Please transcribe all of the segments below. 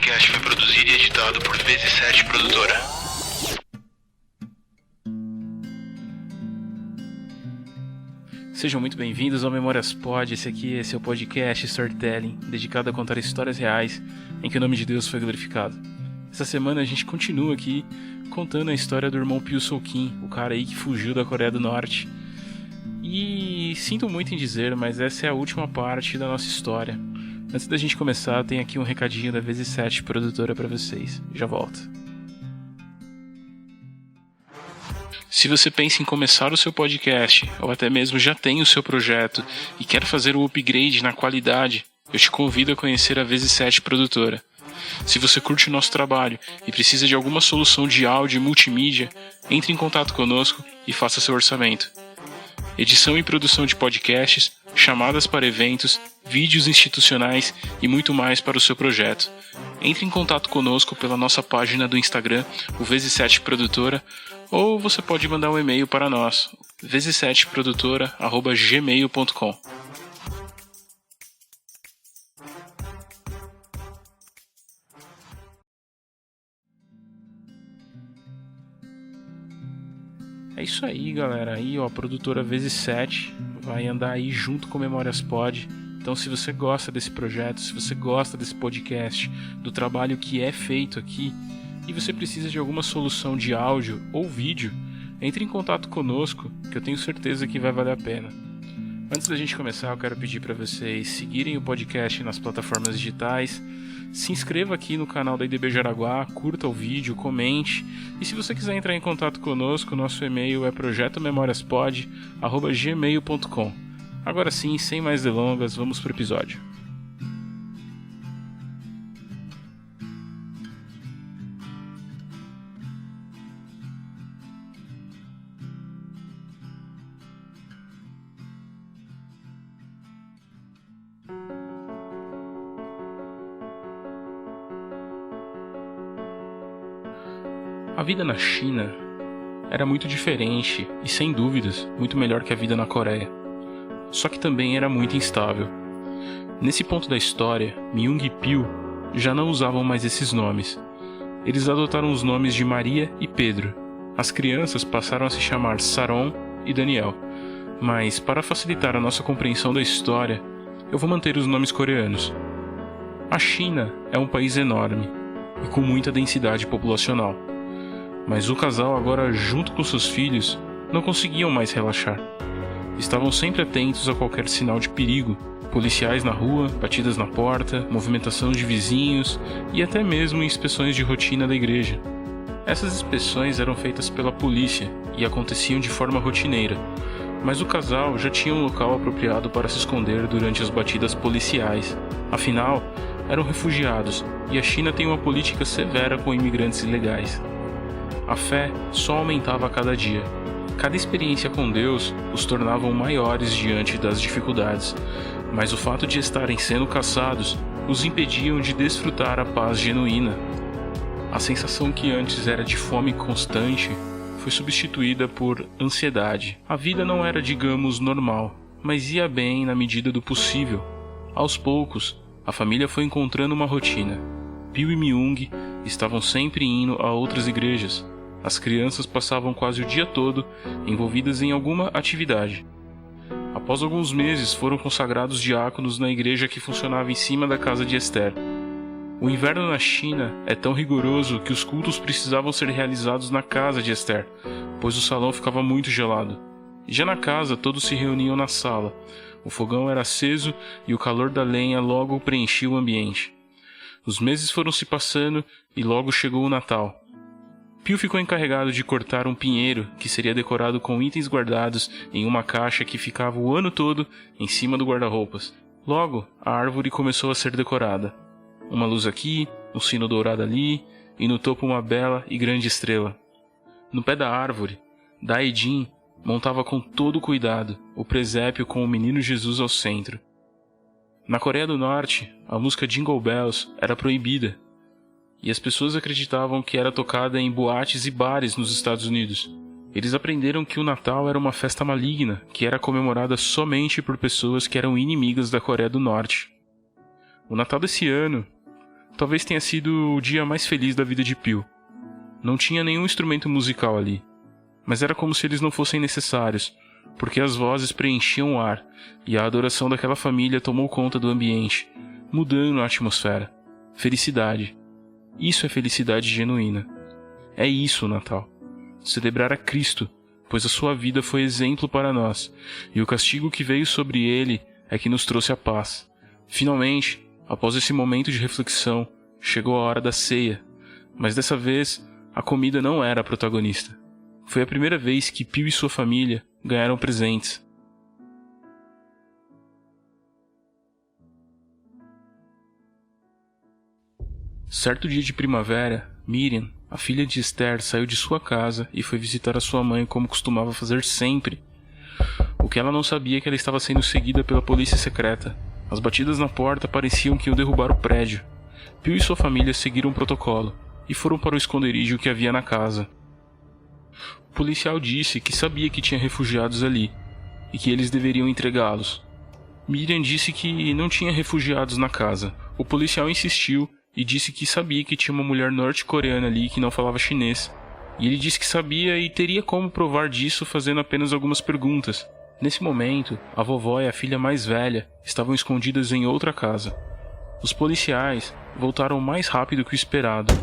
podcast foi produzido e editado por VZ7 Produtora. Sejam muito bem-vindos ao Memórias Pod. Esse é o podcast Storytelling, dedicado a contar histórias reais em que o nome de Deus foi glorificado. Essa semana a gente continua aqui contando a história do irmão Pyo Seol-Kim, o cara aí que fugiu da Coreia do Norte. E sinto muito em dizer, mas essa é a última parte da nossa história. Antes da gente começar, tem aqui um recadinho da VZ7 Produtora para vocês. Já volto. Se você pensa em começar o seu podcast, ou até mesmo já tem o seu projeto e quer fazer um upgrade na qualidade, eu te convido a conhecer a VZ7 Produtora. Se você curte o nosso trabalho e precisa de alguma solução de áudio e multimídia, entre em contato conosco e faça seu orçamento. Edição e produção de podcasts, chamadas para eventos, vídeos institucionais e muito mais para o seu projeto. Entre em contato conosco pela nossa página do Instagram, o VZ7 Produtora, ou você pode mandar um e-mail para nós, vz7produtora@gmail.com. É isso aí, galera. Aí, ó, a produtora VZ7 vai andar aí junto com Memórias Pod. Então, se você gosta desse projeto, se você gosta desse podcast, do trabalho que é feito aqui, e você precisa de alguma solução de áudio ou vídeo, entre em contato conosco, que eu tenho certeza que vai valer a pena. Antes da gente começar, eu quero pedir para vocês seguirem o podcast nas plataformas digitais, se inscreva aqui no canal da IDB Jaraguá, curta o vídeo, comente, e se você quiser entrar em contato conosco, nosso e-mail é projetomemoriaspod@gmail.com. Agora sim, sem mais delongas, vamos pro episódio. A vida na China era muito diferente e, sem dúvidas, muito melhor que a vida na Coreia. Só que também era muito instável. Nesse ponto da história, Myung e Pyo já não usavam mais esses nomes. Eles adotaram os nomes de Maria e Pedro. As crianças passaram a se chamar Saron e Daniel. Mas, para facilitar a nossa compreensão da história, eu vou manter os nomes coreanos. A China é um país enorme e com muita densidade populacional. Mas o casal, agora junto com seus filhos, não conseguiam mais relaxar. Estavam sempre atentos a qualquer sinal de perigo, policiais na rua, batidas na porta, movimentação de vizinhos e até mesmo inspeções de rotina da igreja. Essas inspeções eram feitas pela polícia e aconteciam de forma rotineira, mas o casal já tinha um local apropriado para se esconder durante as batidas policiais. Afinal, eram refugiados e a China tem uma política severa com imigrantes ilegais. A fé só aumentava a cada dia. Cada experiência com Deus os tornavam maiores diante das dificuldades, mas o fato de estarem sendo caçados os impediam de desfrutar a paz genuína. A sensação que antes era de fome constante foi substituída por ansiedade. A vida não era, digamos, normal, mas ia bem na medida do possível. Aos poucos, a família foi encontrando uma rotina. Pyo e Myung estavam sempre indo a outras igrejas. As crianças passavam quase o dia todo envolvidas em alguma atividade. Após alguns meses, foram consagrados diáconos na igreja que funcionava em cima da casa de Esther. O inverno na China é tão rigoroso que os cultos precisavam ser realizados na casa de Esther, pois o salão ficava muito gelado. Já na casa, todos se reuniam na sala. O fogão era aceso e o calor da lenha logo preenchia o ambiente. Os meses foram se passando e logo chegou o Natal. Pyo ficou encarregado de cortar um pinheiro que seria decorado com itens guardados em uma caixa que ficava o ano todo em cima do guarda-roupas. Logo, a árvore começou a ser decorada. Uma luz aqui, um sino dourado ali, e no topo uma bela e grande estrela. No pé da árvore, Dae-jin montava com todo cuidado o presépio com o menino Jesus ao centro. Na Coreia do Norte, a música Jingle Bells era proibida, e as pessoas acreditavam que era tocada em boates e bares nos Estados Unidos. Eles aprenderam que o Natal era uma festa maligna, que era comemorada somente por pessoas que eram inimigas da Coreia do Norte. O Natal desse ano Talvez tenha sido o dia mais feliz da vida de Pio. Não tinha nenhum instrumento musical ali, mas era como se eles não fossem necessários, porque as vozes preenchiam o ar e a adoração daquela família tomou conta do ambiente, mudando a atmosfera. Felicidade. Isso é felicidade genuína. É isso o Natal. Celebrar a Cristo, pois a sua vida foi exemplo para nós, e o castigo que veio sobre ele é que nos trouxe a paz. Finalmente, após esse momento de reflexão, chegou a hora da ceia, mas dessa vez a comida não era a protagonista. Foi a primeira vez que Pio e sua família ganharam presentes. Certo dia de primavera, Miriam, a filha de Esther, saiu de sua casa e foi visitar a sua mãe como costumava fazer sempre. O que ela não sabia é que ela estava sendo seguida pela polícia secreta. As batidas na porta pareciam que iam derrubar o prédio. Pio e sua família seguiram o protocolo e foram para o esconderijo que havia na casa. O policial disse que sabia que tinha refugiados ali e que eles deveriam entregá-los. Miriam disse que não tinha refugiados na casa. O policial insistiu e disse que sabia que tinha uma mulher norte-coreana ali que não falava chinês. E ele disse que sabia e teria como provar disso fazendo apenas algumas perguntas. Nesse momento, a vovó e a filha mais velha estavam escondidas em outra casa. Os policiais voltaram mais rápido que o esperado.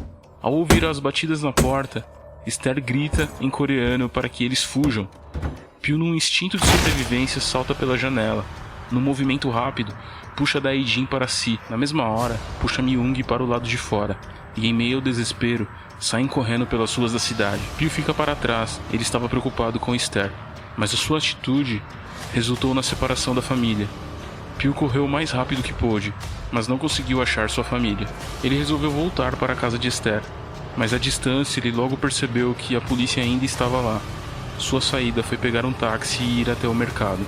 Ao ouvir as batidas na porta, Esther grita em coreano para que eles fujam. Pio, num instinto de sobrevivência, salta pela janela. Num movimento rápido, puxa Dae-jin para si. Na mesma hora, puxa Myung para o lado de fora. E em meio ao desespero, saem correndo pelas ruas da cidade. Pio fica para trás. Ele estava preocupado com Esther, mas a sua atitude resultou na separação da família. Pio correu o mais rápido que pôde, mas não conseguiu achar sua família. Ele resolveu voltar para a casa de Esther, mas à distância ele logo percebeu que a polícia ainda estava lá. Sua saída foi pegar um táxi e ir até o mercado.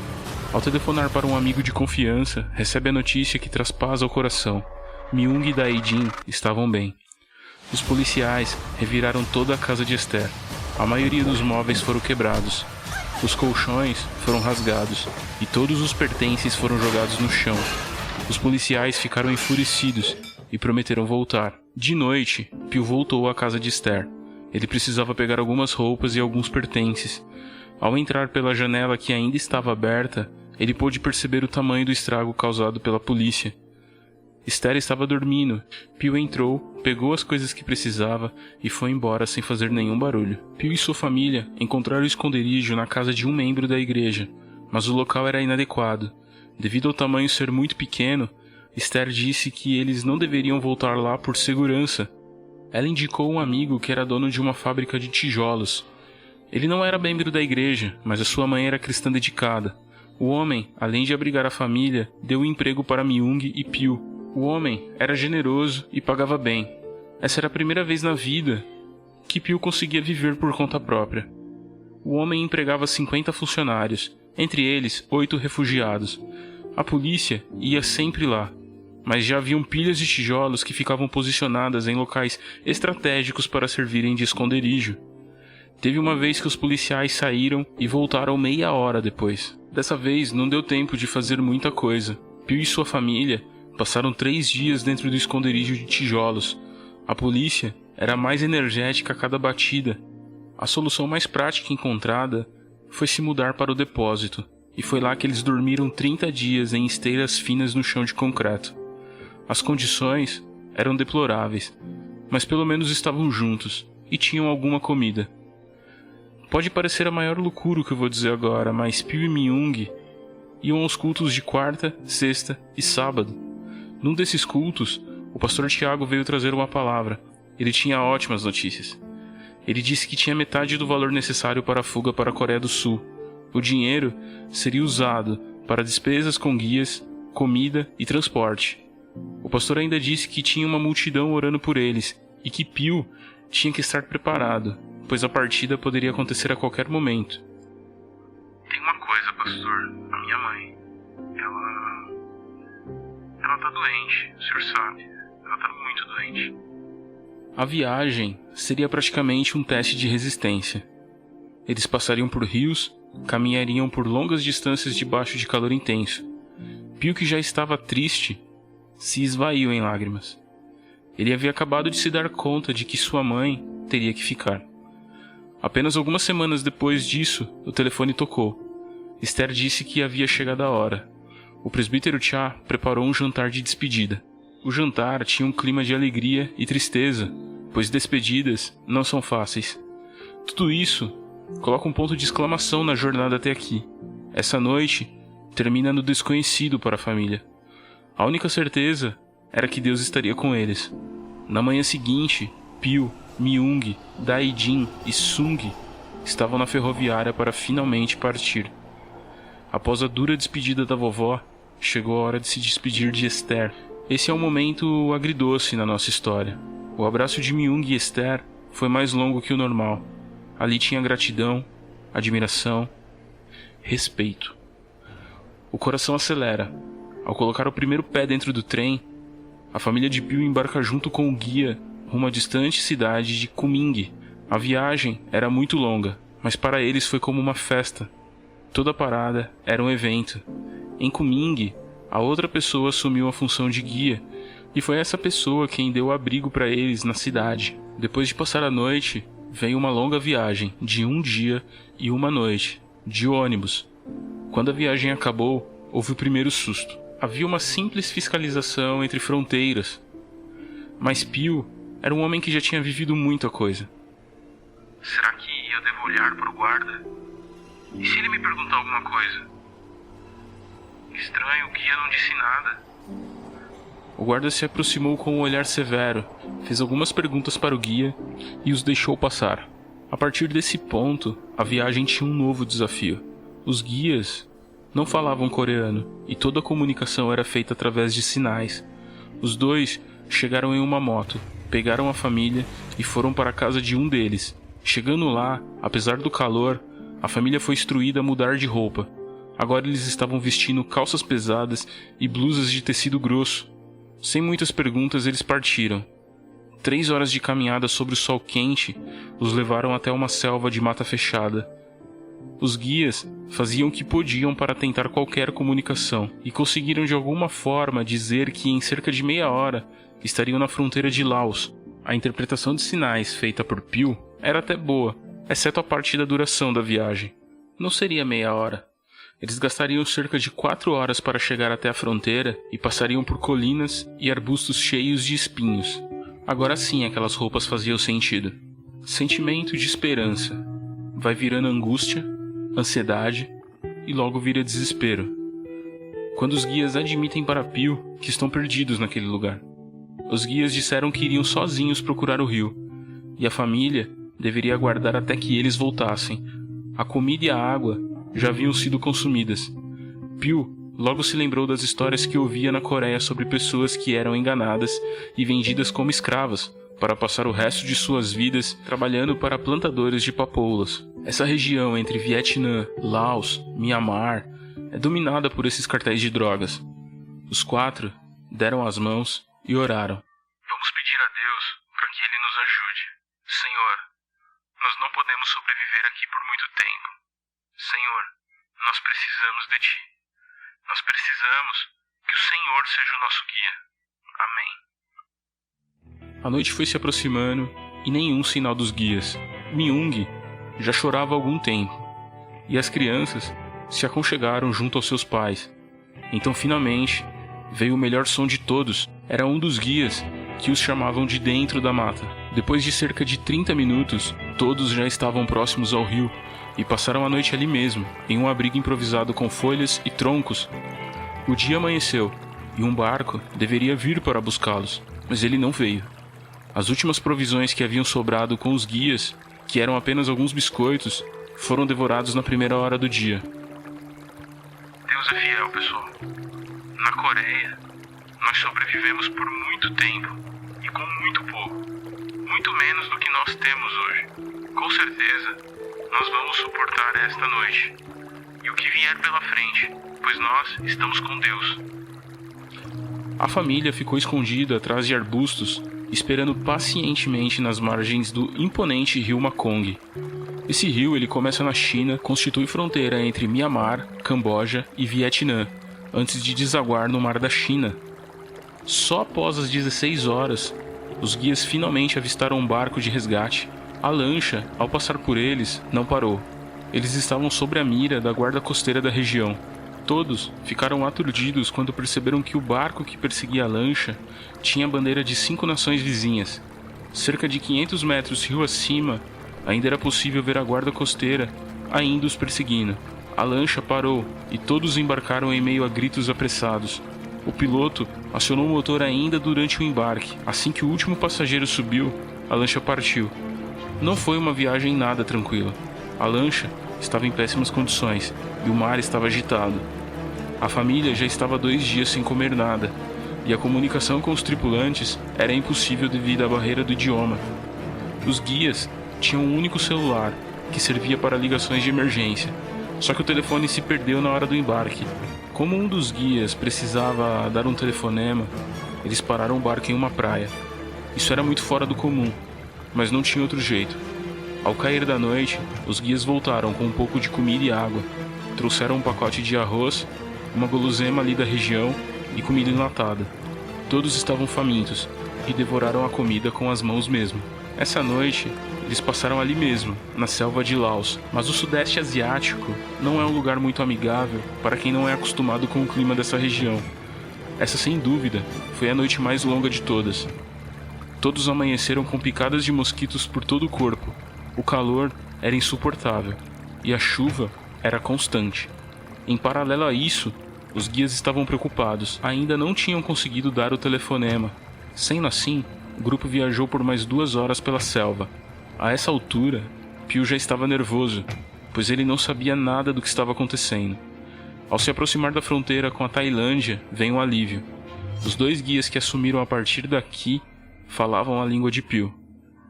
Ao telefonar para um amigo de confiança, recebe a notícia que traz paz ao coração. Myung e Dae-jin estavam bem. Os policiais reviraram toda a casa de Esther. A maioria dos móveis foram quebrados. Os colchões foram rasgados e todos os pertences foram jogados no chão. Os policiais ficaram enfurecidos e prometeram voltar. De noite, Pio voltou à casa de Esther. Ele precisava pegar algumas roupas e alguns pertences. Ao entrar pela janela que ainda estava aberta, ele pôde perceber o tamanho do estrago causado pela polícia. Esther estava dormindo. Pio entrou, pegou as coisas que precisava e foi embora sem fazer nenhum barulho. Pio e sua família encontraram o esconderijo na casa de um membro da igreja, mas o local era inadequado. Devido ao tamanho ser muito pequeno, Esther disse que eles não deveriam voltar lá por segurança. Ela indicou um amigo que era dono de uma fábrica de tijolos. Ele não era membro da igreja, mas a sua mãe era cristã dedicada. O homem, além de abrigar a família, deu um emprego para Myung e Pio. O homem era generoso e pagava bem. Essa era a primeira vez na vida que Pio conseguia viver por conta própria. O homem empregava 50 funcionários, entre eles 8 refugiados. A polícia ia sempre lá, mas já haviam pilhas de tijolos que ficavam posicionadas em locais estratégicos para servirem de esconderijo. Teve uma vez que os policiais saíram e voltaram meia hora depois. Dessa vez não deu tempo de fazer muita coisa. Pio e sua família passaram 3 dias dentro do esconderijo de tijolos. A polícia era mais energética a cada batida. A solução mais prática encontrada foi se mudar para o depósito, e foi lá que eles dormiram 30 dias em esteiras finas no chão de concreto. As condições eram deploráveis, mas pelo menos estavam juntos e tinham alguma comida. Pode parecer a maior loucura o que eu vou dizer agora, mas Pio e Myung iam aos cultos de quarta, sexta e sábado. Num desses cultos, o pastor Tiago veio trazer uma palavra. Ele tinha ótimas notícias. Ele disse que tinha metade do valor necessário para a fuga para a Coreia do Sul. O dinheiro seria usado para despesas com guias, comida e transporte. O pastor ainda disse que tinha uma multidão orando por eles e que Pio tinha que estar preparado, pois a partida poderia acontecer a qualquer momento. Tem uma coisa, pastor. A minha mãe, ela tá doente, o senhor sabe. Ela tá muito doente. A viagem seria praticamente um teste de resistência. Eles passariam por rios, caminhariam por longas distâncias debaixo de calor intenso. Pio, que já estava triste, se esvaiu em lágrimas. Ele havia acabado de se dar conta de que sua mãe teria que ficar. Apenas algumas semanas depois disso, o telefone tocou. Esther disse que havia chegado a hora. O presbítero Cha preparou um jantar de despedida. O jantar tinha um clima de alegria e tristeza, pois despedidas não são fáceis. Tudo isso coloca um ponto de exclamação na jornada até aqui. Essa noite termina no desconhecido para a família. A única certeza era que Deus estaria com eles. Na manhã seguinte, Pio, Myung, Dae-jin e Sung estavam na ferroviária para finalmente partir. Após a dura despedida da vovó, chegou a hora de se despedir de Esther. Esse é um momento agridoce na nossa história. O abraço de Myung e Esther foi mais longo que o normal. Ali tinha gratidão, admiração, respeito. O coração acelera. Ao colocar o primeiro pé dentro do trem, a família de Pio embarca junto com o guia rumo à distante cidade de Kunming. A viagem era muito longa, mas para eles foi como uma festa. Toda parada era um evento. Em Kunming, a outra pessoa assumiu a função de guia, e foi essa pessoa quem deu abrigo para eles na cidade. Depois de passar a noite, veio uma longa viagem de 1 dia e 1 noite, de ônibus. Quando a viagem acabou, houve o primeiro susto. Havia uma simples fiscalização entre fronteiras. Mas Pio era um homem que já tinha vivido muita coisa. Será que eu devo olhar para o guarda? E se ele me perguntar alguma coisa? Estranho, o guia não disse nada. O guarda se aproximou com um olhar severo, fez algumas perguntas para o guia e os deixou passar. A partir desse ponto, a viagem tinha um novo desafio. Os guias não falavam coreano e toda a comunicação era feita através de sinais. Os dois chegaram em uma moto, pegaram a família e foram para a casa de um deles. Chegando lá, apesar do calor, a família foi instruída a mudar de roupa. Agora eles estavam vestindo calças pesadas e blusas de tecido grosso. Sem muitas perguntas, eles partiram. 3 horas de caminhada sobre o sol quente os levaram até uma selva de mata fechada. Os guias faziam o que podiam para tentar qualquer comunicação e conseguiram de alguma forma dizer que em cerca de meia hora estariam na fronteira de Laos. A interpretação de sinais feita por Pio era até boa, exceto a parte da duração da viagem. Não seria meia hora. Eles gastariam cerca de 4 horas para chegar até a fronteira e passariam por colinas e arbustos cheios de espinhos. Agora sim aquelas roupas faziam sentido. Sentimento de esperança. Vai virando angústia, ansiedade e logo vira desespero. Quando os guias admitem para Pio que estão perdidos naquele lugar. Os guias disseram que iriam sozinhos procurar o rio, e a família deveria aguardar até que eles voltassem. A comida e a água já haviam sido consumidas. Pio logo se lembrou das histórias que ouvia na Coreia sobre pessoas que eram enganadas e vendidas como escravas para passar o resto de suas vidas trabalhando para plantadores de papoulas. Essa região entre Vietnã, Laos, Myanmar é dominada por esses cartéis de drogas. Os 4 deram as mãos e oraram. Vamos pedir a Deus para que Ele nos ajude. Senhor, nós não podemos sobreviver aqui por muito tempo. Senhor, nós precisamos de Ti. Nós precisamos que o Senhor seja o nosso guia. Amém. A noite foi se aproximando e nenhum sinal dos guias. Myung já chorava há algum tempo, e as crianças se aconchegaram junto aos seus pais. Então finalmente veio o melhor som de todos. Era um dos guias que os chamavam de dentro da mata. Depois de cerca de 30 minutos, todos já estavam próximos ao rio e passaram a noite ali mesmo, em um abrigo improvisado com folhas e troncos. O dia amanheceu e um barco deveria vir para buscá-los, mas ele não veio. As últimas provisões que haviam sobrado com os guias, que eram apenas alguns biscoitos, foram devorados na primeira hora do dia. Deus é fiel, pessoal. Na Coreia, nós sobrevivemos por muito tempo e com muito pouco. Muito menos do que nós temos hoje. Com certeza, nós vamos suportar esta noite e o que vier pela frente, pois nós estamos com Deus. A família ficou escondida atrás de arbustos, esperando pacientemente nas margens do imponente rio Mekong. Esse rio ele começa na China, constitui fronteira entre Myanmar, Camboja e Vietnã, antes de desaguar no Mar da China. Só após as 16 horas, Os guias finalmente avistaram um barco de resgate. A lancha, ao passar por eles, não parou. Eles estavam sob a mira da guarda costeira da região. Todos ficaram aturdidos quando perceberam que o barco que perseguia a lancha tinha a bandeira de 5 nações vizinhas. Cerca de 500 metros rio acima, ainda era possível ver a guarda costeira ainda os perseguindo. A lancha parou e todos embarcaram em meio a gritos apressados. O piloto acionou o motor ainda durante o embarque. Assim que o último passageiro subiu, a lancha partiu. Não foi uma viagem nada tranquila. A lancha estava em péssimas condições e o mar estava agitado. A família já estava 2 dias sem comer nada e a comunicação com os tripulantes era impossível devido à barreira do idioma. Os guias tinham um único celular que servia para ligações de emergência, só que o telefone se perdeu na hora do embarque. Como um dos guias precisava dar um telefonema, eles pararam o barco em uma praia. Isso era muito fora do comum, mas não tinha outro jeito. Ao cair da noite, os guias voltaram com um pouco de comida e água. Trouxeram um pacote de arroz, uma guloseima ali da região e comida enlatada. Todos estavam famintos e devoraram a comida com as mãos mesmo. Essa noite, eles passaram ali mesmo, na selva de Laos, mas o Sudeste Asiático não é um lugar muito amigável para quem não é acostumado com o clima dessa região. Essa, sem dúvida, foi a noite mais longa de todas. Todos amanheceram com picadas de mosquitos por todo o corpo. O calor era insuportável e a chuva era constante. Em paralelo a isso, os guias estavam preocupados. Ainda não tinham conseguido dar o telefonema. Sendo assim, o grupo viajou por mais 2 horas pela selva. A essa altura, Pio já estava nervoso, pois ele não sabia nada do que estava acontecendo. Ao se aproximar da fronteira com a Tailândia, veio um alívio. Os 2 guias que assumiram a partir daqui falavam a língua de Pio.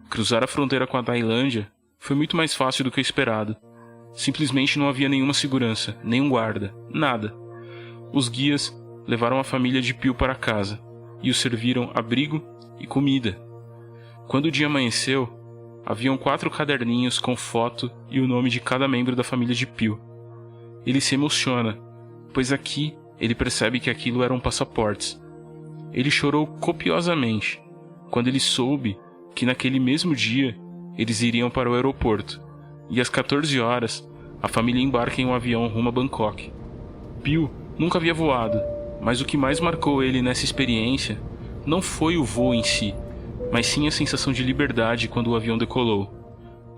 Cruzar a fronteira com a Tailândia foi muito mais fácil do que o esperado. Simplesmente não havia nenhuma segurança, nenhum guarda, nada. Os guias levaram a família de Pio para casa e os serviram abrigo e comida. Quando o dia amanheceu, haviam 4 caderninhos com foto e o nome de cada membro da família de Pio. Ele se emociona, pois aqui ele percebe que aquilo eram passaportes. Ele chorou copiosamente quando ele soube que naquele mesmo dia eles iriam para o aeroporto e às 14 horas a família embarca em um avião rumo a Bangkok. Pio nunca havia voado, mas o que mais marcou ele nessa experiência não foi o voo em si, mas sim a sensação de liberdade quando o avião decolou.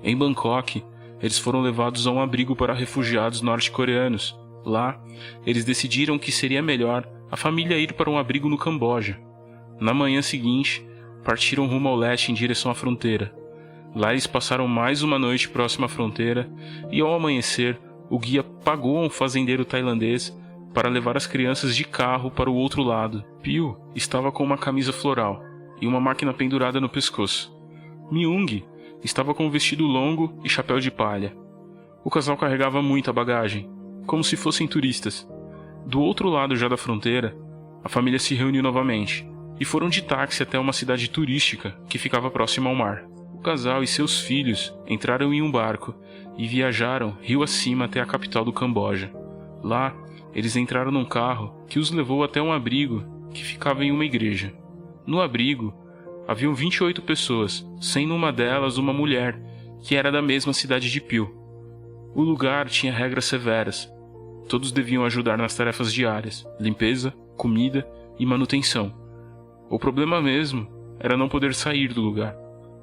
Em Bangkok, eles foram levados a um abrigo para refugiados norte-coreanos. Lá, eles decidiram que seria melhor a família ir para um abrigo no Camboja. Na manhã seguinte, partiram rumo ao leste em direção à fronteira. Lá eles passaram mais uma noite próxima à fronteira e ao amanhecer, o guia pagou a um fazendeiro tailandês para levar as crianças de carro para o outro lado. Pio estava com uma camisa floral e uma máquina pendurada no pescoço. Myung estava com um vestido longo e chapéu de palha. O casal carregava muita bagagem, como se fossem turistas. Do outro lado já da fronteira, a família se reuniu novamente e foram de táxi até uma cidade turística que ficava próxima ao mar. O casal e seus filhos entraram em um barco e viajaram rio acima até a capital do Camboja. Lá, eles entraram num carro que os levou até um abrigo que ficava em uma igreja. No abrigo, haviam 28 pessoas, sendo uma delas uma mulher, que era da mesma cidade de Pio. O lugar tinha regras severas. Todos deviam ajudar nas tarefas diárias, limpeza, comida e manutenção. O problema mesmo era não poder sair do lugar.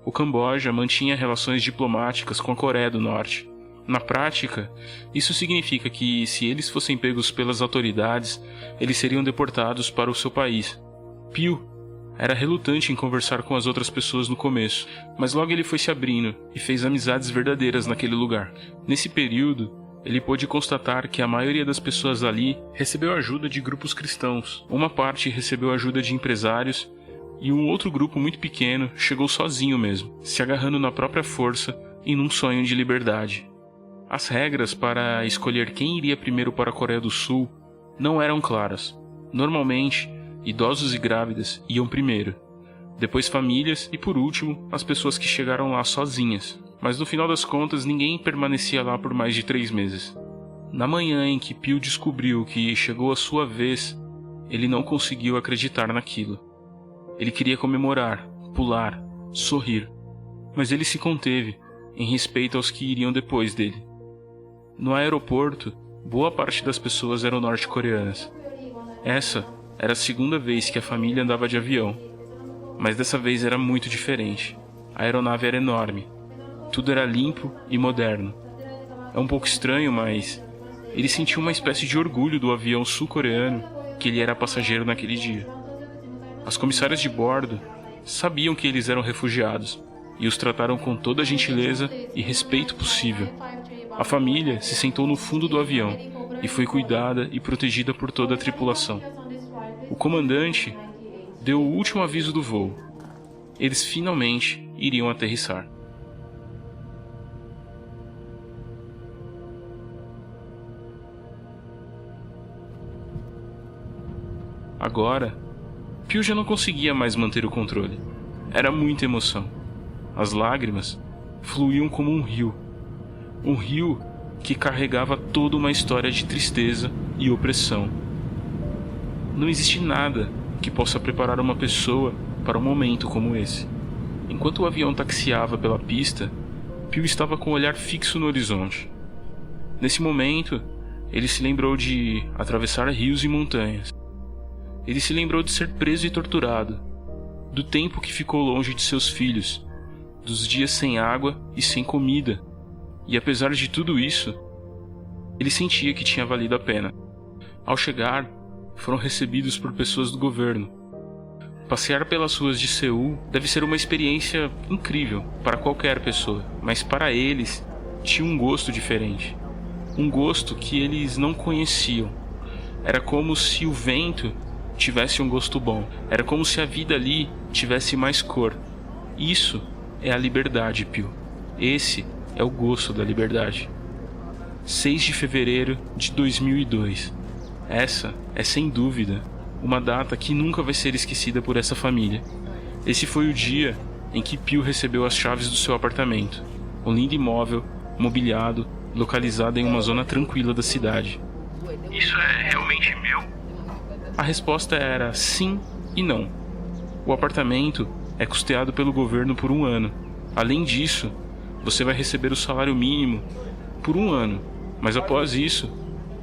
O Camboja mantinha relações diplomáticas com a Coreia do Norte. Na prática, isso significa que, se eles fossem pegos pelas autoridades, eles seriam deportados para o seu país. Pio era relutante em conversar com as outras pessoas no começo, mas logo ele foi se abrindo e fez amizades verdadeiras naquele lugar. Nesse período, ele pôde constatar que a maioria das pessoas ali recebeu ajuda de grupos cristãos. Uma parte recebeu ajuda de empresários e um outro grupo muito pequeno chegou sozinho mesmo, se agarrando na própria força e num sonho de liberdade. As regras para escolher quem iria primeiro para a Coreia do Sul não eram claras. Normalmente, idosos e grávidas iam primeiro, depois famílias e, por último, as pessoas que chegaram lá sozinhas. Mas no final das contas, ninguém permanecia lá por mais de 3 meses. Na manhã em que Pio descobriu que chegou a sua vez, ele não conseguiu acreditar naquilo. Ele queria comemorar, pular, sorrir. Mas ele se conteve, em respeito aos que iriam depois dele. No aeroporto, boa parte das pessoas eram norte-coreanas. Essa era a segunda vez que a família andava de avião, mas dessa vez era muito diferente. A aeronave era enorme, tudo era limpo e moderno. É um pouco estranho, mas ele sentiu uma espécie de orgulho do avião sul-coreano que ele era passageiro naquele dia. As comissárias de bordo sabiam que eles eram refugiados e os trataram com toda a gentileza e respeito possível. A família se sentou no fundo do avião e foi cuidada e protegida por toda a tripulação. O comandante deu o último aviso do voo. Eles finalmente iriam aterrissar. Agora, Pio já não conseguia mais manter o controle. Era muita emoção. As lágrimas fluíam como um rio. Um rio que carregava toda uma história de tristeza e opressão. Não existe nada que possa preparar uma pessoa para um momento como esse. Enquanto o avião taxiava pela pista, Pio estava com o olhar fixo no horizonte. Nesse momento, ele se lembrou de atravessar rios e montanhas. Ele se lembrou de ser preso e torturado, do tempo que ficou longe de seus filhos, dos dias sem água e sem comida. E apesar de tudo isso, ele sentia que tinha valido a pena. Ao chegar, foram recebidos por pessoas do governo. Passear pelas ruas de Seul deve ser uma experiência incrível para qualquer pessoa, mas para eles tinha um gosto diferente. Um gosto que eles não conheciam. Era como se o vento tivesse um gosto bom. Era como se a vida ali tivesse mais cor. Isso é a liberdade, Pio. Esse é o gosto da liberdade. 6 de fevereiro de 2002. Essa é sem dúvida uma data que nunca vai ser esquecida por essa família. Esse foi o dia em que Pio recebeu as chaves do seu apartamento, um lindo imóvel, mobiliado, localizado em uma zona tranquila da cidade. Isso é realmente meu? A resposta era sim e não. O apartamento é custeado pelo governo por 1 ano. Além disso, você vai receber o salário mínimo por 1 ano, mas após isso,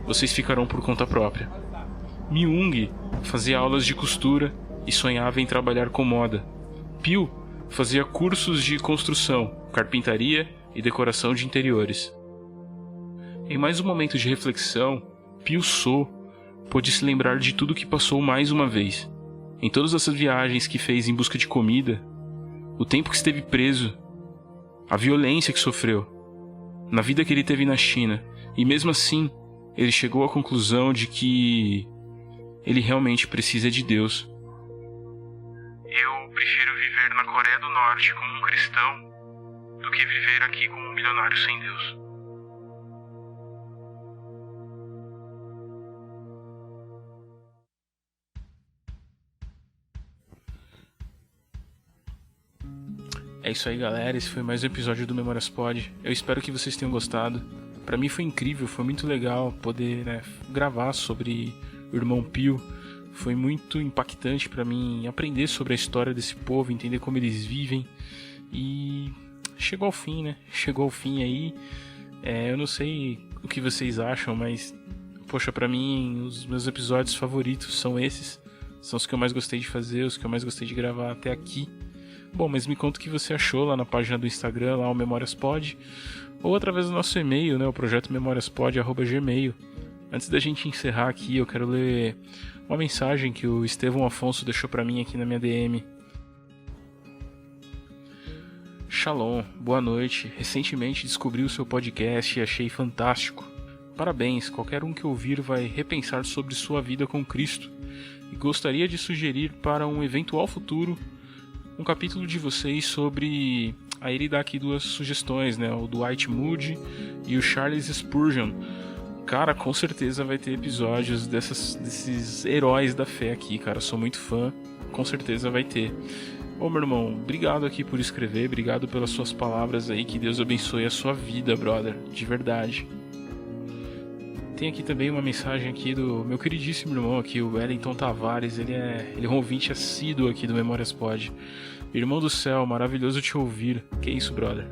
vocês ficarão por conta própria. Myung fazia aulas de costura e sonhava em trabalhar com moda. Pio fazia cursos de construção, carpintaria e decoração de interiores. Em mais um momento de reflexão, Pio So pôde se lembrar de tudo que passou mais uma vez. Em todas essas viagens que fez em busca de comida, o tempo que esteve preso, a violência que sofreu, na vida que ele teve na China, e mesmo assim, ele chegou à conclusão de que ele realmente precisa de Deus. Eu prefiro viver na Coreia do Norte como um cristão do que viver aqui como um milionário sem Deus. É isso aí, galera. Esse foi mais um episódio do Memórias Pod. Eu espero que vocês tenham gostado. Pra mim foi incrível, foi muito legal poder gravar sobre o irmão Pio. Foi muito impactante pra mim aprender sobre a história desse povo, entender como eles vivem. E chegou ao fim, né? Chegou ao fim aí. Eu não sei o que vocês acham, mas poxa, pra mim os meus episódios favoritos são esses. São os que eu mais gostei de fazer, os que eu mais gostei de gravar até aqui. Bom, mas me conta o que você achou lá na página do Instagram, lá o MemóriasPod, ou através do nosso e-mail, né, o projeto memoriaspod@gmail. Antes da gente encerrar aqui, eu quero ler uma mensagem que o Estevão Afonso deixou pra mim aqui na minha DM. Shalom, boa noite. Recentemente descobri o seu podcast e achei fantástico. Parabéns, qualquer um que ouvir vai repensar sobre sua vida com Cristo. E gostaria de sugerir para um eventual futuro um capítulo de vocês sobre... Aí ele dá aqui 2 sugestões, né? O Dwight Moody e o Charles Spurgeon. Cara, com certeza vai ter episódios desses heróis da fé aqui, cara. Sou muito fã, com certeza vai ter. Ô, meu irmão, obrigado aqui por escrever, obrigado pelas suas palavras aí. Que Deus abençoe a sua vida, brother, de verdade. Tem aqui também uma mensagem aqui do meu queridíssimo irmão aqui, o Wellington Tavares. Ele é um ouvinte assíduo aqui do Memórias Pod. Irmão do céu, maravilhoso te ouvir. Que isso, brother?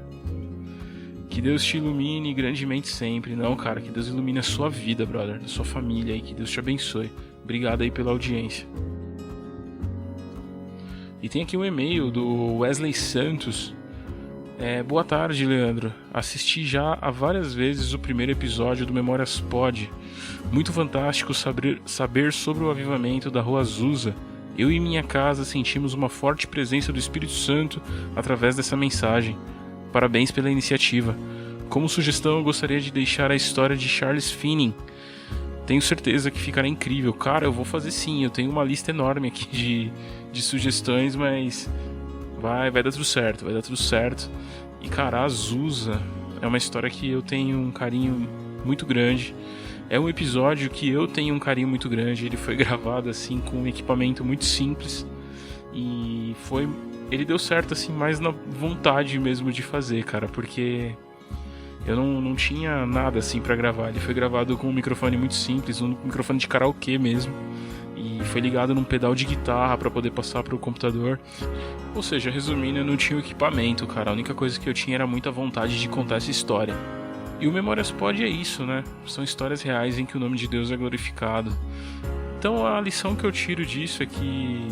Que Deus te ilumine grandemente sempre. Não, cara, que Deus ilumine a sua vida, brother, a sua família aí, que Deus te abençoe. Obrigado aí pela audiência. E tem aqui um e-mail do Wesley Santos. Boa tarde, Leandro. Assisti já há várias vezes o primeiro episódio do Memórias Pod. Muito fantástico saber sobre o avivamento da Rua Azusa. Eu e minha casa sentimos uma forte presença do Espírito Santo através dessa mensagem. Parabéns pela iniciativa. Como sugestão, eu gostaria de deixar a história de Charles Finney. Tenho certeza que ficará incrível. Cara, eu vou fazer sim. Eu tenho uma lista enorme aqui de sugestões, mas vai dar tudo certo. Vai dar tudo certo. E, cara, a Azusa é uma história que eu tenho um carinho muito grande. É um episódio que eu tenho um carinho muito grande. Ele foi gravado assim com um equipamento muito simples. E ele deu certo assim mais na vontade mesmo de fazer, cara, porque eu não tinha nada assim pra gravar. Ele foi gravado com um microfone muito simples, um microfone de karaokê mesmo, e foi ligado num pedal de guitarra pra poder passar pro computador. Ou seja, resumindo, eu não tinha equipamento, cara. A única coisa que eu tinha era muita vontade de contar essa história. E o Memórias Pod é isso, né? São histórias reais em que o nome de Deus é glorificado. Então a lição que eu tiro disso é que,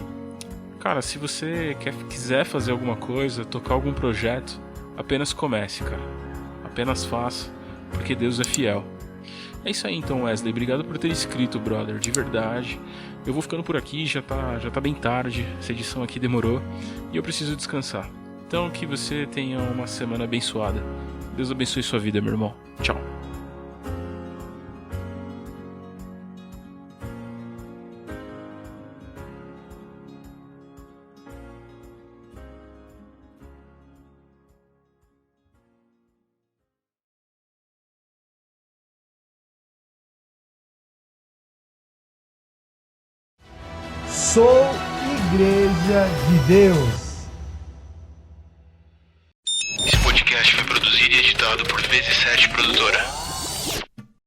cara, se você quiser fazer alguma coisa, tocar algum projeto, apenas comece, cara. Apenas faça, porque Deus é fiel. É isso aí então, Wesley. Obrigado por ter escrito, brother, de verdade. Eu vou ficando por aqui, já tá bem tarde. Essa edição aqui demorou e eu preciso descansar. Então que você tenha uma semana abençoada. Deus abençoe sua vida, meu irmão. Tchau. Sou Igreja de Deus. Esse podcast foi produzido e editado por Vezes 7 Produtora.